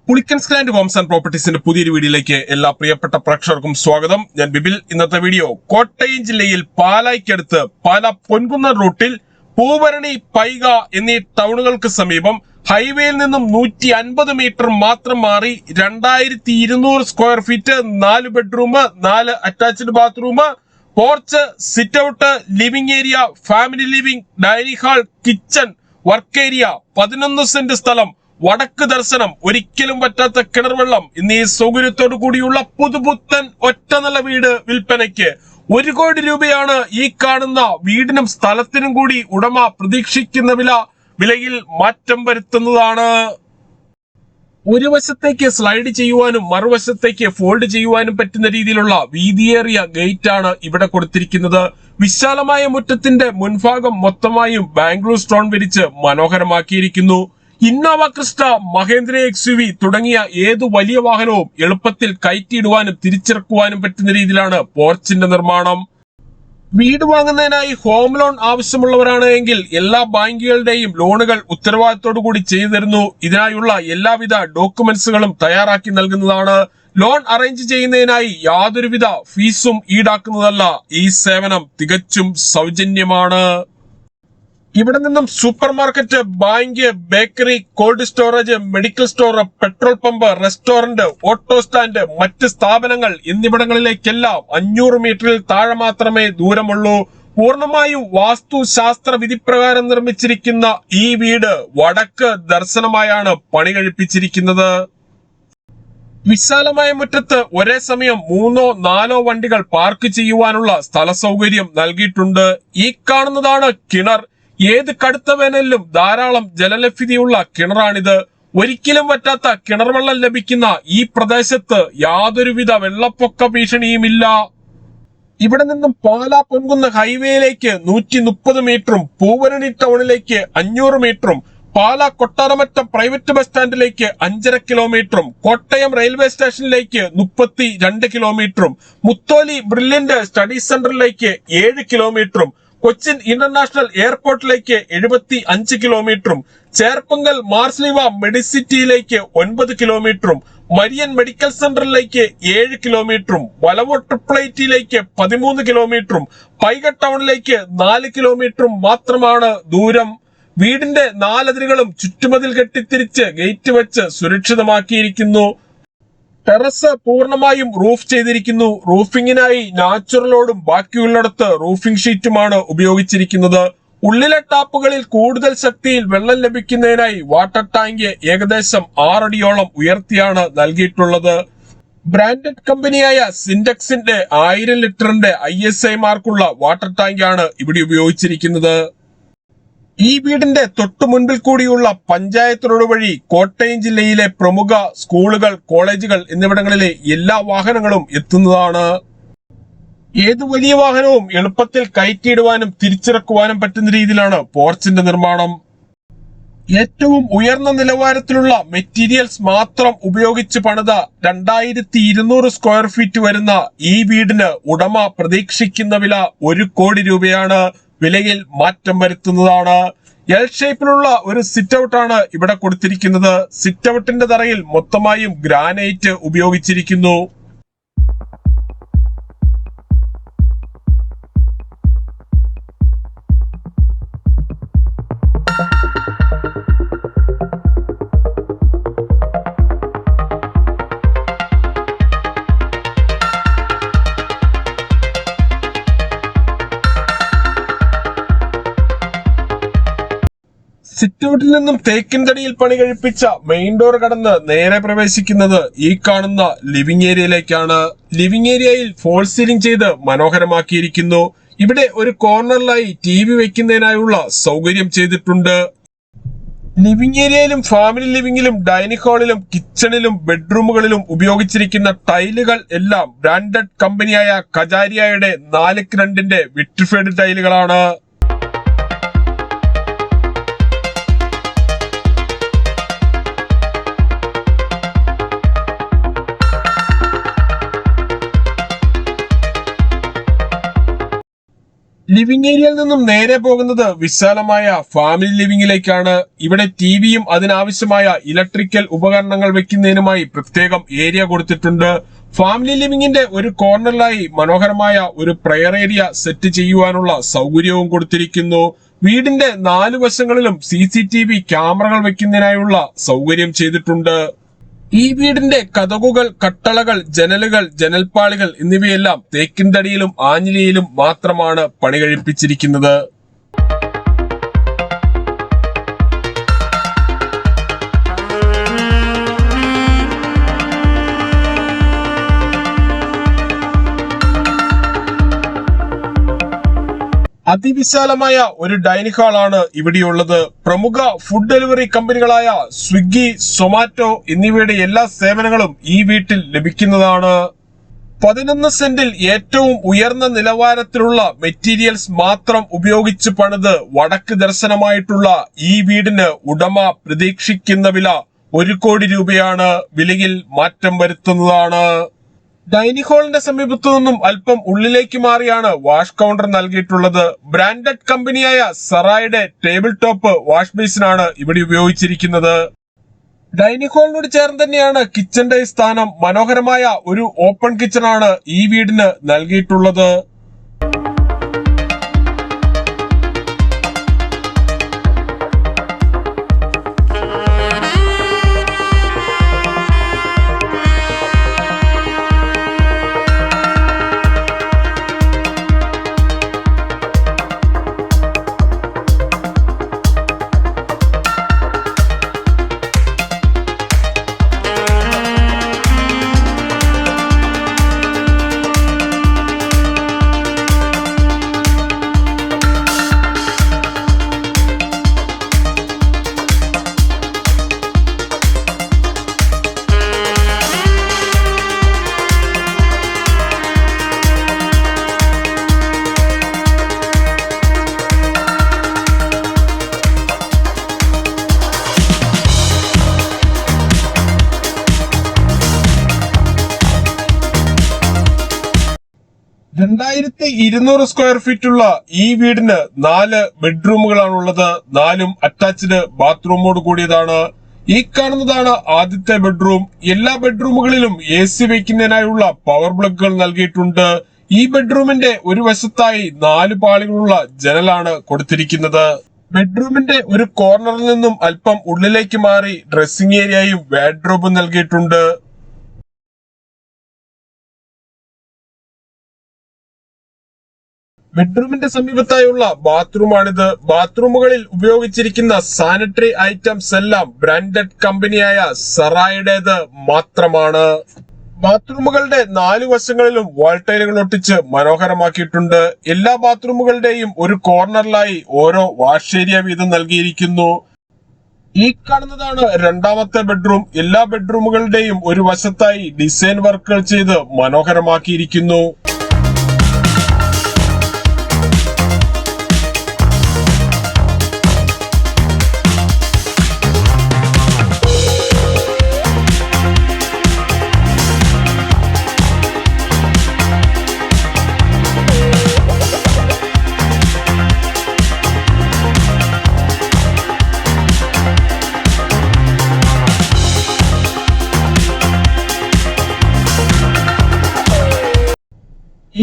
Pulickans land Holmes and പ്രോപ്പർട്ടീസിന്റെ പുതിയൊരു വീഡിയോയിലേക്ക് എല്ലാ പ്രിയപ്പെട്ട പ്രേക്ഷകർക്കും സ്വാഗതം. ഞാൻ ബിബിൽ. ഇന്നത്തെ വീഡിയോ കോട്ടയം ജില്ലയിൽ പാലായ്ക്കടുത്ത് പാല പൊൻകുന്നം റൂട്ടിൽ പൂവരണി, പൈക എന്നീ ടൗണുകൾക്ക് സമീപം ഹൈവേയിൽ നിന്നും 150 മീറ്റർ മാത്രം മാറി 2200 square feet, 4 bedroom, 4 attached bathroom, porch, sit out, living area, family living, dining hall, kitchen, work area, 11 saint സ്ഥലം, വടക്ക് ദർശനം, ഒരിക്കലും പറ്റാത്ത കിണർ വെള്ളം എന്നീ സൗകര്യത്തോടു കൂടിയുള്ള പുതുപുത്തൻ ഒറ്റനില വീട് വിൽപ്പനയ്ക്ക്. 1 കോടി രൂപയാണ് ഈ കാണുന്ന വീടിനും സ്ഥലത്തിനും കൂടി ഉടമ പ്രതീക്ഷിക്കുന്ന വിലയിൽ മാറ്റം വരുത്തുന്നതാണ്. ഒരു വശത്തേക്ക് സ്ലൈഡ് ചെയ്യുവാനും മറുവശത്തേക്ക് ഫോൾഡ് ചെയ്യുവാനും പറ്റുന്ന രീതിയിലുള്ള വീതിയേറിയ ഗേറ്റ് ആണ് ഇവിടെ കൊടുത്തിരിക്കുന്നത്. വിശാലമായ മുറ്റത്തിന്റെ മുൻഭാഗം മൊത്തമായും ബാംഗ്ലൂർ സ്റ്റോൺ വിരിച്ച് മനോഹരമാക്കിയിരിക്കുന്നു. ഇന്നോവ ക്രിസ്റ്റ, മഹേന്ദ്ര XUV തുടങ്ങിയ ഏതു വലിയ വാഹനവും എളുപ്പത്തിൽ കയറ്റിയിടുവാനും തിരിച്ചിറക്കുവാനും പറ്റുന്ന രീതിയിലാണ് പോർച്ചിന്റെ നിർമ്മാണം. വീട് വാങ്ങുന്നതിനായി ഹോം ലോൺ ആവശ്യമുള്ളവരാണ് എങ്കിൽ എല്ലാ ബാങ്കുകളുടെയും ലോണുകൾ ഉത്തരവാദിത്തോടു കൂടി ചെയ്തു തരുന്നു. ഇതിനായുള്ള എല്ലാവിധ ഡോക്യുമെന്റ്സുകളും തയ്യാറാക്കി നൽകുന്നതാണ്. ലോൺ അറേഞ്ച് ചെയ്യുന്നതിനായി യാതൊരുവിധ ഫീസും ഈടാക്കുന്നതല്ല. ഈ സേവനം തികച്ചും സൗജന്യമാണ്. ഇവിടെ നിന്നും super market, bank, bakery, cold storage, medical store, petrol pump, restaurant, auto stand, മറ്റ് സ്ഥാപനങ്ങൾ എന്നിവിടങ്ങളിലേക്കെല്ലാം 500 മീറ്ററിൽ താഴെ മാത്രമേ ദൂരമുള്ളൂ. പൂർണ്ണമായും വാസ്തുശാസ്ത്ര വിധിപ്രകാരം നിർമ്മിച്ചിരിക്കുന്ന ഈ വീട് വടക്ക് ദർശനമായാണ് പണി കഴിപ്പിച്ചിരിക്കുന്നത്. വിശാലമായ മുറ്റത്ത് ഒരേ സമയം 3-4 വണ്ടികൾ പാർക്ക് ചെയ്യുവാനുള്ള സ്ഥല സൗകര്യം നൽകിയിട്ടുണ്ട്. ഈ കാണുന്നതാണ് കിണർ. ഏത് കടുത്ത വേനലിലും ധാരാളം ജലലഭ്യതയുള്ള കിണറാണിത്. ഒരിക്കലും പറ്റാത്ത കിണർ വെള്ളം ലഭിക്കുന്ന ഈ പ്രദേശത്ത് യാതൊരുവിധ വെള്ളപ്പൊക്ക ഭീഷണിയുമില്ല. ഇവിടെ നിന്നും പാലാ പൊൻകുന്നം ഹൈവേയിലേക്ക് 130 മീറ്ററും, പൂവരണി ടൗണിലേക്ക് 500 മീറ്ററും, പാലാ കൊട്ടാരമറ്റം പ്രൈവറ്റ് ബസ് സ്റ്റാൻഡിലേക്ക് 5.5 കിലോമീറ്ററും, കോട്ടയം റെയിൽവേ സ്റ്റേഷനിലേക്ക് 32 കിലോമീറ്ററും, മുത്തോലി ബ്രില്യന്റ് സ്റ്റഡി സെന്ററിലേക്ക് 7 കിലോമീറ്ററും, കൊച്ചിൻ ഇന്റർനാഷണൽ എയർപോർട്ടിലേക്ക് 75 കിലോമീറ്ററും, ചേർപ്പങ്കൽ മാർസ്ലിവ മെഡിസിറ്റിയിലേക്ക് 9 കിലോമീറ്ററും, മരിയൻ മെഡിക്കൽ സെന്ററിലേക്ക് 7 കിലോമീറ്ററും, വലവൂർ ട്രിപ്പിൾ-8ലേക്ക് 13 കിലോമീറ്ററും, പൈക ടൗണിലേക്ക് 4 കിലോമീറ്ററും മാത്രമാണ് ദൂരം. വീടിന്റെ 4 അതിരുകളും ചുറ്റുമതിൽ കെട്ടിത്തിരിച്ച് ഗേറ്റ് വെച്ച് സുരക്ഷിതമാക്കിയിരിക്കുന്നു. ടെറസ് പൂർണ്ണമായും റൂഫ് ചെയ്തിരിക്കുന്നു. റൂഫിങ്ങിനായി നാച്ചുറലോടും ബാക്കിയുള്ളിടത്ത് റൂഫിംഗ് ഷീറ്റുമാണ് ഉപയോഗിച്ചിരിക്കുന്നത്. ഉള്ളിലെ ടാപ്പുകളിൽ കൂടുതൽ ശക്തിയിൽ വെള്ളം ലഭിക്കുന്നതിനായി വാട്ടർ ടാങ്ക് ഏകദേശം 6 അടിയോളം ഉയർത്തിയാണ് നൽകിയിട്ടുള്ളത്. ബ്രാൻഡഡ് കമ്പനിയായ സിന്റക്സിന്റെ 1000 ലിറ്ററിന്റെ ISI മാർക്കുള്ള വാട്ടർ ടാങ്കാണ് ഇവിടെ ഉപയോഗിച്ചിരിക്കുന്നത്. ഈ വീടിന്റെ തൊട്ടു മുൻപിൽ കൂടിയുള്ള പഞ്ചായത്ത് റോഡ് വഴി കോട്ടയം ജില്ലയിലെ പ്രമുഖ സ്കൂളുകൾ, കോളേജുകൾ എന്നിവിടങ്ങളിലെ എല്ലാ വാഹനങ്ങളും എത്തുന്നതാണ്. ഏതു വലിയ വാഹനവും എളുപ്പത്തിൽ കയറ്റിയിടുവാനും തിരിച്ചിറക്കുവാനും പറ്റുന്ന രീതിയിലാണ് പോർച്ചിന്റെ നിർമ്മാണം. ഏറ്റവും ഉയർന്ന നിലവാരത്തിലുള്ള മെറ്റീരിയൽസ് മാത്രം ഉപയോഗിച്ച് പണിത 2200 സ്ക്വയർ ഫീറ്റ് വരുന്ന ഈ വീടിന് ഉടമ പ്രതീക്ഷിക്കുന്ന വില 1 കോടി രൂപയാണ്. വിലയിൽ മാറ്റം വരുത്തുന്നതാണ്. എൽ ഷേപ്പിലുള്ള ഒരു സിറ്റ് ഔട്ട് ആണ് ഇവിടെ കൊടുത്തിരിക്കുന്നത്. സിറ്റ് ഔട്ടിന്റെ തറയിൽ മൊത്തമായും ഗ്രാനൈറ്റ് ഉപയോഗിച്ചിരിക്കുന്നു. സിറ്റ് ഔട്ടിൽ നിന്നും തേക്കിൻ തടിയിൽ പണി കഴിപ്പിച്ച മെയിൻ ഡോർ കടന്ന് നേരെ പ്രവേശിക്കുന്നത് ഈ കാണുന്ന ലിവിംഗ് ഏരിയയിലേക്കാണ്. ലിവിംഗ് ഏരിയയിൽ ഫോൾ സീലിംഗ് ചെയ്ത് മനോഹരമാക്കിയിരിക്കുന്നു. ഇവിടെ ഒരു കോർണറിലായി TV വെക്കുന്നതിനായുള്ള സൗകര്യം ചെയ്തിട്ടുണ്ട്. ലിവിംഗ് ഏരിയയിലും ഫാമിലി ലിവിംഗിലും ഡൈനിങ് ഹാളിലും കിച്ചണിലും ബെഡ്റൂമുകളിലും ഉപയോഗിച്ചിരിക്കുന്ന ടൈലുകൾ എല്ലാം ബ്രാൻഡഡ് കമ്പനിയായ കജാരിയയുടെ 4x2 വിട്രിഫൈഡ് ടൈലുകളാണ്. ലിവിംഗ് ഏരിയയിൽ നിന്നും നേരെ പോകുന്നത് വിശാലമായ ഫാമിലി ലിവിംഗിലേക്കാണ്. ഇവിടെ ടിവിയും അതിനാവശ്യമായ ഇലക്ട്രിക്കൽ ഉപകരണങ്ങൾ വെക്കുന്നതിനുമായി പ്രത്യേകം ഏരിയ കൊടുത്തിട്ടുണ്ട്. ഫാമിലി ലിവിംഗിന്റെ ഒരു കോർണറിലായി മനോഹരമായ ഒരു പ്രയർ ഏരിയ സെറ്റ് ചെയ്യുവാനുള്ള സൗകര്യവും കൊടുത്തിരിക്കുന്നു. വീടിന്റെ 4 വശങ്ങളിലും CCTV ക്യാമറകൾ വെക്കുന്നതിനായുള്ള സൗകര്യം ചെയ്തിട്ടുണ്ട്. ഈ വീടിന്റെ കതകുകൾ, കട്ടളകൾ, ജനലുകൾ, ജനൽപ്പാളികൾ എന്നിവയെല്ലാം തേക്കിൻ തടിയിലും ആഞ്ഞിലിയിലും മാത്രമാണ് പണി കഴിപ്പിച്ചിരിക്കുന്നത്. അതിവിശാലമായ ഒരു ഡൈനിങ് ഹാളാണ് ഇവിടെയുള്ളത്. പ്രമുഖ ഫുഡ് ഡെലിവറി കമ്പനികളായ സ്വിഗ്ഗി, സൊമാറ്റോ എന്നിവയുടെ എല്ലാ സേവനങ്ങളും ഈ വീട്ടിൽ ലഭിക്കുന്നതാണ്. 11 സെന്റിൽ ഏറ്റവും ഉയർന്ന നിലവാരത്തിലുള്ള മെറ്റീരിയൽസ് മാത്രം ഉപയോഗിച്ച് പണിത് വടക്ക് ദർശനമായിട്ടുള്ള ഈ വീടിന് ഉടമ പ്രതീക്ഷിക്കുന്ന വില 1 കോടി രൂപയാണ്. വിലയിൽ മാറ്റം വരുത്തുന്നതാണ്. ഡൈനിങ് ഹാളിന്റെ സമീപത്തു നിന്നും അല്പം ഉള്ളിലേക്ക് മാറിയാണ് വാഷ് കൗണ്ടർ നൽകിയിട്ടുള്ളത്. ബ്രാൻഡഡ് കമ്പനിയായ സറായുടെ ടേബിൾ ടോപ്പ് വാഷ് ബേസിനാണ് ഇവിടെ ഉപയോഗിച്ചിരിക്കുന്നത്. ഡൈനിങ് ഹാളിനോട് ചേർന്ന് തന്നെയാണ് കിച്ചന്റെ സ്ഥാനം. മനോഹരമായ ഒരു ഓപ്പൺ കിച്ചണാണ് ഈ വീടിന് നൽകിയിട്ടുള്ളത്. സ്ക്വയർ ഫീറ്റ് ഉള്ള ഈ വീടിന് 4 ബെഡ്റൂമുകളാണുള്ളത്. 4ഉം അറ്റാച്ച്ഡ് ബാത്റൂമോട് കൂടിയതാണ്. ഈ കാണുന്നതാണ് ആദ്യത്തെ ബെഡ്റൂം. എല്ലാ ബെഡ്റൂമുകളിലും AC വയ്ക്കുന്നതിനായുള്ള പവർ പ്ലഗുകൾ നൽകിയിട്ടുണ്ട്. ഈ ബെഡ്റൂമിന്റെ ഒരു വശത്തായി 4 പാളികളുള്ള ജനലാണ് കൊടുത്തിരിക്കുന്നത്. ബെഡ്റൂമിന്റെ ഒരു കോർണറിൽ നിന്നും അല്പം ഉള്ളിലേക്ക് മാറി ഡ്രസ്സിംഗ് ഏരിയയും വാർഡ്രോബും നൽകിയിട്ടുണ്ട്. ബെഡ്റൂമിന്റെ സമീപത്തായുള്ള ബാത്റൂമാണിത്. ബാത്റൂമുകളിൽ ഉപയോഗിച്ചിരിക്കുന്ന സാനിറ്ററി ഐറ്റംസ് എല്ലാം ബ്രാൻഡഡ് കമ്പനിയായ സറായുടേത് മാത്രമാണ്. ബാത്റൂമുകളുടെ 4 വശങ്ങളിലും വാൾട്ടൈലുകൾ ഒട്ടിച്ച് മനോഹരമാക്കിയിട്ടുണ്ട്. എല്ലാ ബാത്റൂമുകളുടെയും ഒരു കോർണറിലായി ഓരോ വാഷ് ഏരിയ വീതം നൽകിയിരിക്കുന്നു. ഈ കാണുന്നതാണ് രണ്ടാമത്തെ ബെഡ്റൂം. എല്ലാ ബെഡ്റൂമുകളുടെയും ഒരു വശത്തായി ഡിസൈൻ വർക്കുകൾ ചെയ്ത് മനോഹരമാക്കിയിരിക്കുന്നു.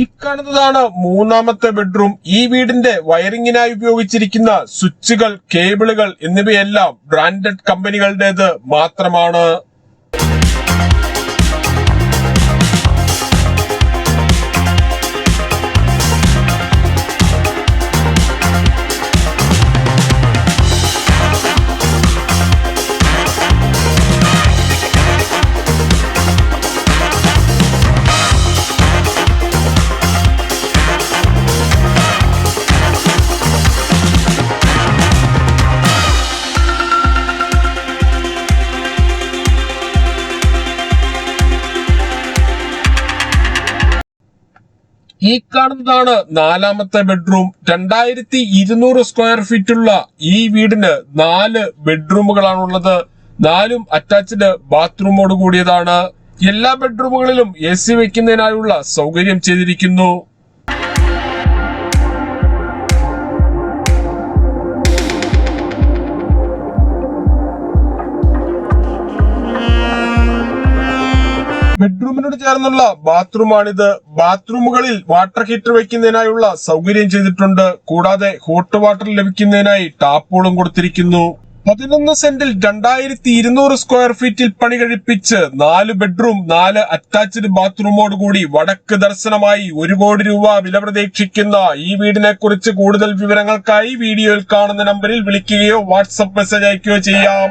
ഈ കാണുന്നതാണ് മൂന്നാമത്തെ ബെഡ്റൂം. ഈ വീടിന്റെ വയറിങ്ങിനായി ഉപയോഗിച്ചിരിക്കുന്ന സ്വിച്ചുകൾ, കേബിളുകൾ എന്നിവയെല്ലാം ബ്രാൻഡഡ് കമ്പനികളുടേത് മാത്രമാണ്. ഈ കാണുന്നതാണ് നാലാമത്തെ ബെഡ്റൂം. 2200 സ്ക്വയർ ഫീറ്റ് ഉള്ള ഈ വീടിന് 4 ബെഡ്റൂമുകളാണുള്ളത്. 4ഉം അറ്റാച്ച്ഡ് ബാത്റൂമോട് കൂടിയതാണ്. എല്ലാ ബെഡ്റൂമുകളിലും AC വെക്കുന്നതിനായുള്ള സൗകര്യം ചെയ്തിരിക്കുന്നു. ബെഡ്റൂമിനോട് ചേർന്നുള്ള ബാത്റൂമാണിത്. ബാത്റൂമുകളിൽ വാട്ടർ ഹീറ്റർ വയ്ക്കുന്നതിനായുള്ള സൗകര്യം ചെയ്തിട്ടുണ്ട്. കൂടാതെ ഹോട്ട് വാട്ടർ ലഭിക്കുന്നതിനായി ടാപ്പുകളും കൊടുത്തിരിക്കുന്നു. 11 സെന്റിൽ 2200 സ്ക്വയർ ഫീറ്റിൽ പണി കഴിപ്പിച്ച് 4 ബെഡ്റൂം 4 അറ്റാച്ച്ഡ് ബാത്റൂമോട് കൂടി വടക്ക് ദർശനമായി 1 കോടി രൂപ വില പ്രതീക്ഷിക്കുന്ന ഈ വീടിനെ കുറിച്ച് കൂടുതൽ വിവരങ്ങൾക്കായി വീഡിയോയിൽ കാണുന്ന നമ്പറിൽ വിളിക്കുകയോ വാട്സപ്പ് മെസ്സേജ് അയക്കുകയോ ചെയ്യാം.